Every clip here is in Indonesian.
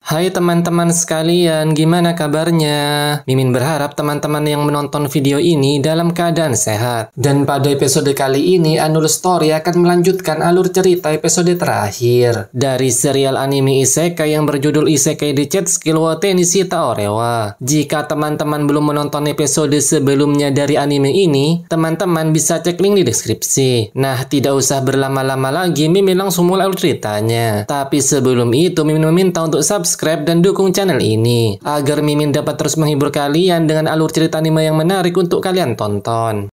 Hai teman-teman sekalian, gimana kabarnya? Mimin berharap teman-teman yang menonton video ini dalam keadaan sehat. Dan pada episode kali ini, Anul Story akan melanjutkan alur cerita episode terakhir dari serial anime Isekai yang berjudul Isekai Dechetsuki wa Tenshita Orewa. Jika teman-teman belum menonton episode sebelumnya dari anime ini, teman-teman bisa cek link di deskripsi. Nah, tidak usah berlama-lama lagi, Mimin langsung mulai alur ceritanya. Tapi sebelum itu, Mimin meminta untuk subscribe dan dukung channel ini agar Mimin dapat terus menghibur kalian dengan alur cerita anime yang menarik untuk kalian tonton.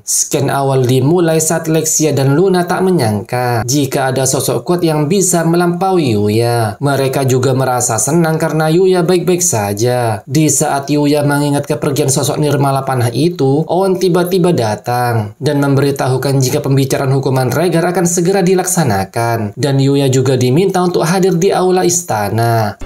Scan awal dimulai saat Lexia dan Luna tak menyangka jika ada sosok kuat yang bisa melampaui Yuya. Mereka juga merasa senang karena Yuya baik-baik saja. Di saat Yuya mengingat kepergian sosok Nirmala Panah itu, Owen tiba-tiba datang dan memberitahukan jika pembicaraan hukuman Regar akan segera dilaksanakan. Dan Yuya juga diminta untuk hadir di aula istana.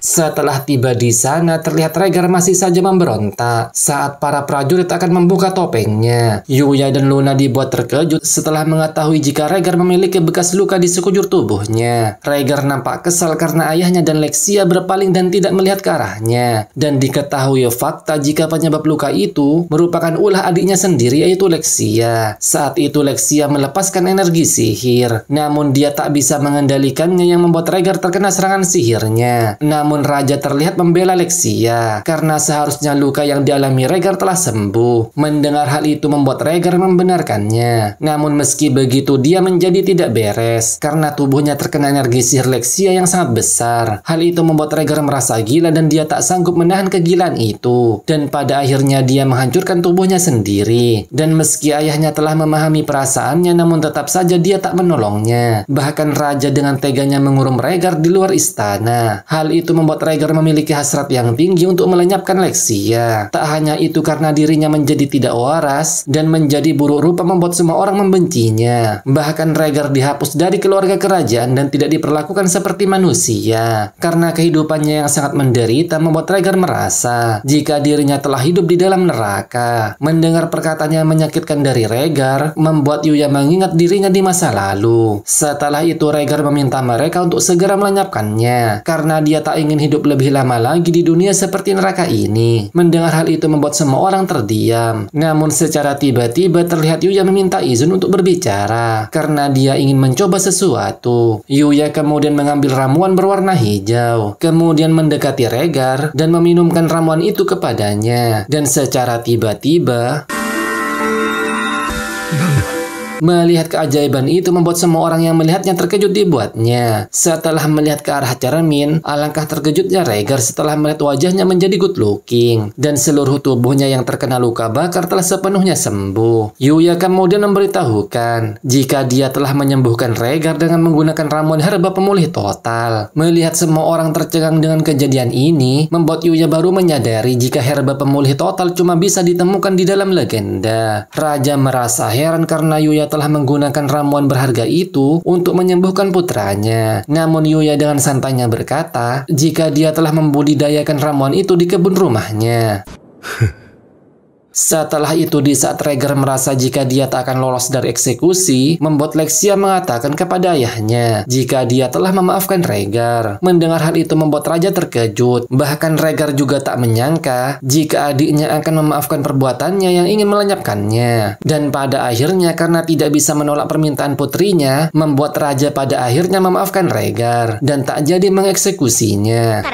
Setelah tiba di sana, terlihat Regar masih saja memberontak saat para prajurit akan membuka topengnya. Yuya dan Luna dibuat terkejut setelah mengetahui jika Regar memiliki bekas luka di sekujur tubuhnya. Regar nampak kesal karena ayahnya dan Lexia berpaling dan tidak melihat ke arahnya. Dan diketahui fakta jika penyebab luka itu merupakan ulah adiknya sendiri, yaitu Lexia. Saat itu Lexia melepaskan energi sihir, namun dia tak bisa mengendalikannya yang membuat Regar terkena serangan sihirnya. Namun Raja terlihat membela Lexia karena seharusnya luka yang dialami Regar telah sembuh. Mendengar hal itu membuat Regar membenarkannya. Namun meski begitu dia menjadi tidak beres karena tubuhnya terkena energi sihir Lexia yang sangat besar. Hal itu membuat Regar merasa gila dan dia tak sanggup menahan kegilaan itu. Dan pada akhirnya dia menghancurkan tubuhnya sendiri. Dan meski ayahnya telah memahami perasaannya, namun tetap saja dia tak menolongnya. Bahkan Raja dengan teganya mengurung Regar di luar istana. Hal itu membuat Regar memiliki hasrat yang tinggi untuk melenyapkan Lexia. Tak hanya itu, karena dirinya menjadi tidak waras dan menjadi buruk rupa membuat semua orang membencinya. Bahkan Regar dihapus dari keluarga kerajaan dan tidak diperlakukan seperti manusia. Karena kehidupannya yang sangat menderita membuat Regar merasa jika dirinya telah hidup di dalam neraka. Mendengar perkataan yang menyakitkan dari Regar membuat Yuya mengingat dirinya di masa lalu. Setelah itu Regar meminta mereka untuk segera melenyapkannya karena dia tak ingin hidup lebih lama lagi di dunia seperti neraka ini. Mendengar hal itu membuat semua orang terdiam. Namun secara tiba-tiba terlihat Yuya meminta izin untuk berbicara karena dia ingin mencoba sesuatu. Yuya kemudian mengambil ramuan berwarna hijau, kemudian mendekati Regar dan meminumkan ramuan itu kepadanya. Dan secara tiba-tiba melihat keajaiban itu membuat semua orang yang melihatnya terkejut dibuatnya. Setelah melihat ke arah cermin, alangkah terkejutnya Regar setelah melihat wajahnya menjadi good looking dan seluruh tubuhnya yang terkena luka bakar telah sepenuhnya sembuh. Yuya kemudian memberitahukan jika dia telah menyembuhkan Regar dengan menggunakan ramuan herba pemulih total. Melihat semua orang tercengang dengan kejadian ini, membuat Yuya baru menyadari jika herba pemulih total cuma bisa ditemukan di dalam legenda. Raja merasa heran karena Yuya telah menggunakan ramuan berharga itu untuk menyembuhkan putranya. Namun Yuya dengan santainya berkata jika dia telah membudidayakan ramuan itu di kebun rumahnya. Setelah itu di saat Regar merasa jika dia tak akan lolos dari eksekusi, membuat Lexia mengatakan kepada ayahnya jika dia telah memaafkan Regar. Mendengar hal itu membuat Raja terkejut. Bahkan Regar juga tak menyangka jika adiknya akan memaafkan perbuatannya yang ingin melenyapkannya. Dan pada akhirnya karena tidak bisa menolak permintaan putrinya, membuat Raja pada akhirnya memaafkan Regar dan tak jadi mengeksekusinya.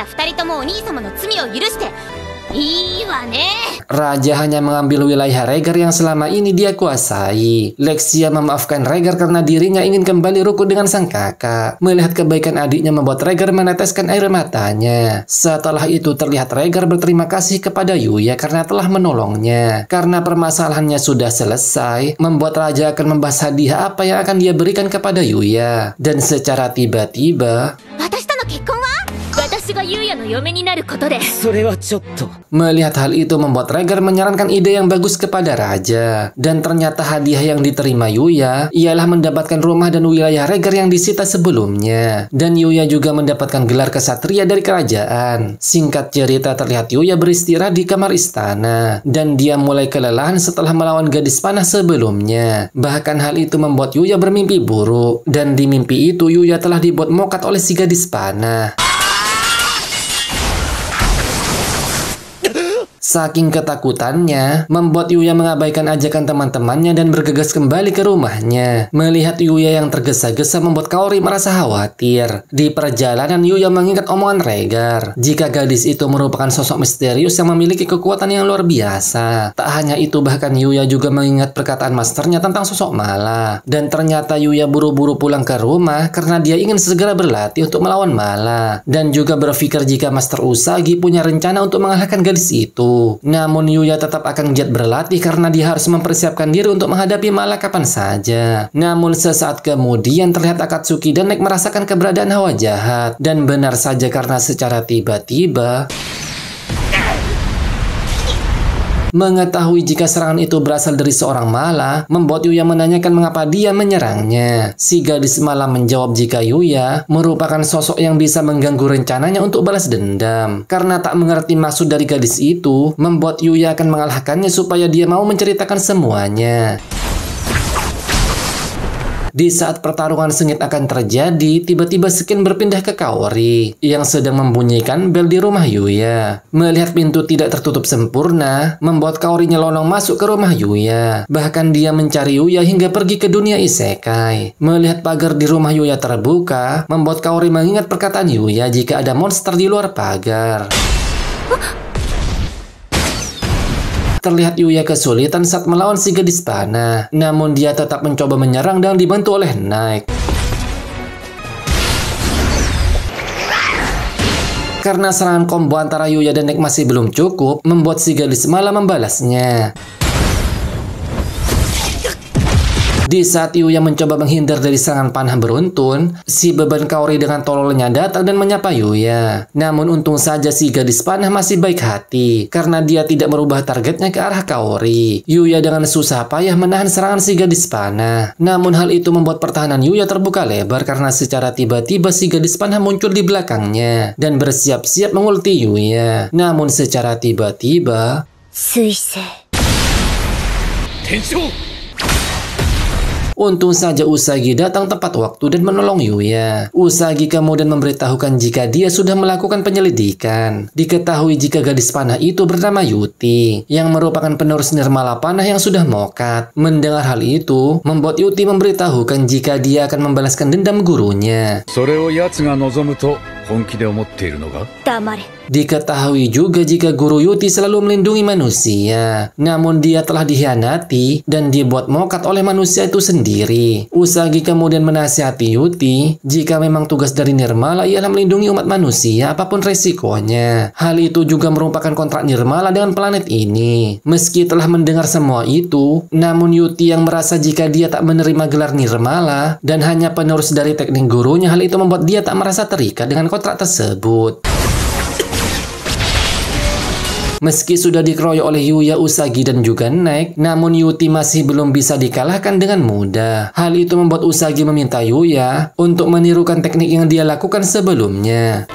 Raja hanya mengambil wilayah Regar yang selama ini dia kuasai. Lexia memaafkan Regar karena dirinya ingin kembali rukun dengan sang kakak. Melihat kebaikan adiknya membuat Regar meneteskan air matanya. Setelah itu terlihat Regar berterima kasih kepada Yuya karena telah menolongnya. Karena permasalahannya sudah selesai, membuat Raja akan membahas hadiah apa yang akan dia berikan kepada Yuya. Dan secara tiba-tiba Melihat hal itu membuat Rhaegar menyarankan ide yang bagus kepada raja. Dan ternyata hadiah yang diterima Yuya ialah mendapatkan rumah dan wilayah Rhaegar yang disita sebelumnya. Dan Yuya juga mendapatkan gelar kesatria dari kerajaan. Singkat cerita, terlihat Yuya beristirahat di kamar istana. Dan dia mulai kelelahan setelah melawan gadis panah sebelumnya. Bahkan hal itu membuat Yuya bermimpi buruk. Dan di mimpi itu Yuya telah dibuat mokat oleh si gadis panah. Saking ketakutannya, membuat Yuya mengabaikan ajakan teman-temannya dan bergegas kembali ke rumahnya. Melihat Yuya yang tergesa-gesa membuat Kaori merasa khawatir. Di perjalanan, Yuya mengingat omongan Rhaegar. Jika gadis itu merupakan sosok misterius yang memiliki kekuatan yang luar biasa. Tak hanya itu, bahkan Yuya juga mengingat perkataan masternya tentang sosok Mala. Dan ternyata Yuya buru-buru pulang ke rumah karena dia ingin segera berlatih untuk melawan Mala. Dan juga berpikir jika Master Usagi punya rencana untuk mengalahkan gadis itu. Namun Yuya tetap akan giat berlatih karena dia harus mempersiapkan diri untuk menghadapi Mala kapan saja. Namun sesaat kemudian terlihat Akatsuki dan Nek merasakan keberadaan hawa jahat. Dan benar saja karena secara tiba-tiba mengetahui jika serangan itu berasal dari seorang Mala, membuat Yuya menanyakan mengapa dia menyerangnya. Si gadis Mala menjawab jika Yuya merupakan sosok yang bisa mengganggu rencananya untuk balas dendam. Karena tak mengerti maksud dari gadis itu, membuat Yuya akan mengalahkannya supaya dia mau menceritakan semuanya. Di saat pertarungan sengit akan terjadi, tiba-tiba Skin berpindah ke Kaori yang sedang membunyikan bel di rumah Yuya. Melihat pintu tidak tertutup sempurna, membuat Kaori nyelonong masuk ke rumah Yuya. Bahkan dia mencari Yuya hingga pergi ke dunia isekai. Melihat pagar di rumah Yuya terbuka, membuat Kaori mengingat perkataan Yuya jika ada monster di luar pagar. Terlihat Yuya kesulitan saat melawan si gadis panah. Namun dia tetap mencoba menyerang dan dibantu oleh Knight. Karena serangan combo antara Yuya dan Nek masih belum cukup, membuat si gadis malah membalasnya. Di saat Yuya mencoba menghindar dari serangan panah beruntun, si beban Kaori dengan tololnya datang dan menyapa Yuya. Namun untung saja si gadis panah masih baik hati, karena dia tidak merubah targetnya ke arah Kaori. Yuya dengan susah payah menahan serangan si gadis panah. Namun hal itu membuat pertahanan Yuya terbuka lebar karena secara tiba-tiba si gadis panah muncul di belakangnya dan bersiap-siap mengulti Yuya. Namun secara tiba-tiba untung saja Usagi datang tepat waktu dan menolong Yuya. Usagi kemudian memberitahukan jika dia sudah melakukan penyelidikan. Diketahui jika gadis panah itu bernama Yuti, yang merupakan penerus nirmala panah yang sudah mokat. Mendengar hal itu, membuat Yuti memberitahukan jika dia akan membalaskan dendam gurunya. Diketahui juga jika guru Yuti selalu melindungi manusia. Namun dia telah dikhianati dan dibuat mokat oleh manusia itu sendiri. Usagi kemudian menasihati Yuti jika memang tugas dari Nirmala ialah melindungi umat manusia apapun resikonya. Hal itu juga merupakan kontrak Nirmala dengan planet ini. Meski telah mendengar semua itu, namun Yuti yang merasa jika dia tak menerima gelar Nirmala dan hanya penerus dari teknik gurunya, hal itu membuat dia tak merasa terikat dengan kontrak tersebut. Meski sudah dikeroyok oleh Yuya, Usagi, dan juga Nek, namun Yuti masih belum bisa dikalahkan dengan mudah. Hal itu membuat Usagi meminta Yuya untuk menirukan teknik yang dia lakukan sebelumnya.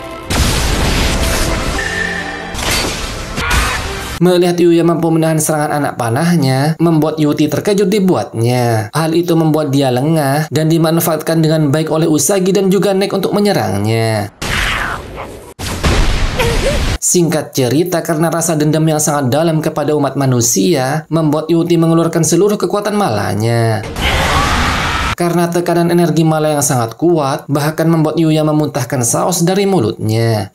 Melihat Yuya mampu menahan serangan anak panahnya, membuat Yuti terkejut dibuatnya. Hal itu membuat dia lengah dan dimanfaatkan dengan baik oleh Usagi dan juga Nek untuk menyerangnya. Singkat cerita, karena rasa dendam yang sangat dalam kepada umat manusia, membuat Yuti mengeluarkan seluruh kekuatan malanya. Karena tekanan energi mala yang sangat kuat, bahkan membuat Yuya memuntahkan saus dari mulutnya.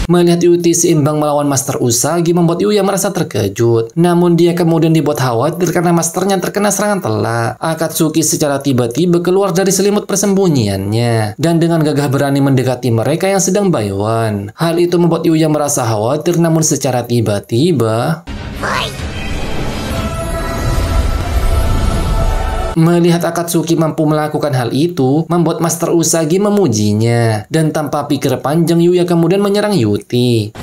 Melihat Yuti seimbang melawan Master Usagi, membuat Yuya merasa terkejut. Namun dia kemudian dibuat khawatir karena masternya terkena serangan telak. Akatsuki secara tiba-tiba keluar dari selimut persembunyiannya dan dengan gagah berani mendekati mereka yang sedang bayuan. Hal itu membuat Yuya merasa khawatir, namun secara tiba-tiba Melihat Akatsuki mampu melakukan hal itu, membuat Master Usagi memujinya. Dan tanpa pikir panjang, Yuya kemudian menyerang Yuti.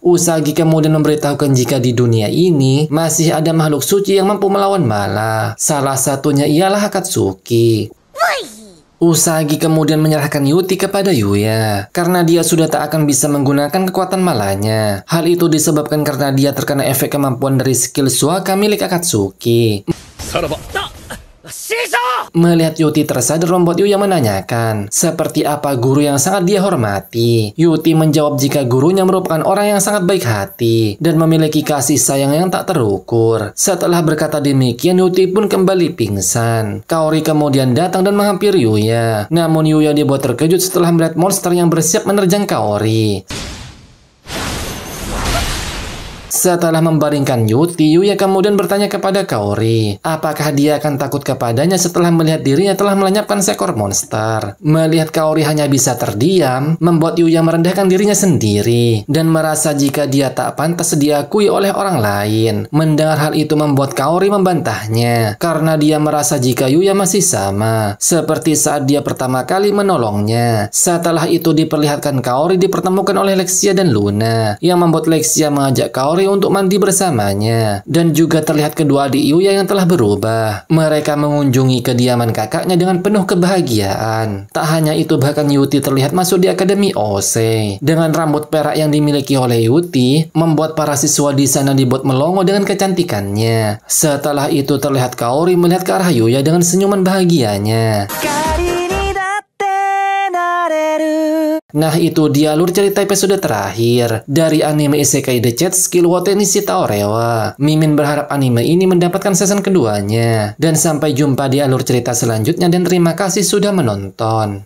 Usagi kemudian memberitahukan jika di dunia ini masih ada makhluk suci yang mampu melawan bala. Salah satunya ialah Akatsuki. Usagi kemudian menyerahkan Yuti kepada Yuya karena dia sudah tak akan bisa menggunakan kekuatan malanya. Hal itu disebabkan karena dia terkena efek kemampuan dari skill Suaka milik Akatsuki. Melihat Yuti tersadar membuat Yuya menanyakan seperti apa guru yang sangat dia hormati. Yuti menjawab jika gurunya merupakan orang yang sangat baik hati dan memiliki kasih sayang yang tak terukur. Setelah berkata demikian, Yuti pun kembali pingsan. Kaori kemudian datang dan menghampiri Yuya. Namun Yuya dibuat terkejut setelah melihat monster yang bersiap menerjang Kaori. Setelah membaringkan Yuti, Yuya kemudian bertanya kepada Kaori, apakah dia akan takut kepadanya setelah melihat dirinya telah melenyapkan seekor monster. Melihat Kaori hanya bisa terdiam, membuat Yuya merendahkan dirinya sendiri dan merasa jika dia tak pantas diakui oleh orang lain. Mendengar hal itu membuat Kaori membantahnya karena dia merasa jika Yuya masih sama seperti saat dia pertama kali menolongnya. Setelah itu diperlihatkan Kaori dipertemukan oleh Lexia dan Luna yang membuat Lexia mengajak Kaori untuk mandi bersamanya. Dan juga terlihat kedua adik Yuya yang telah berubah. Mereka mengunjungi kediaman kakaknya dengan penuh kebahagiaan. Tak hanya itu, bahkan Yuti terlihat masuk di Akademi Ose. Dengan rambut perak yang dimiliki oleh Yuti, membuat para siswa di sana dibuat melongo dengan kecantikannya. Setelah itu terlihat Kaori melihat ke arah Yuya dengan senyuman bahagianya. Nah, itu dia alur cerita episode terakhir dari anime Isekai The Chat Skill Wote ni Shita Orewa. Mimin berharap anime ini mendapatkan season keduanya. Dan sampai jumpa di alur cerita selanjutnya dan terima kasih sudah menonton.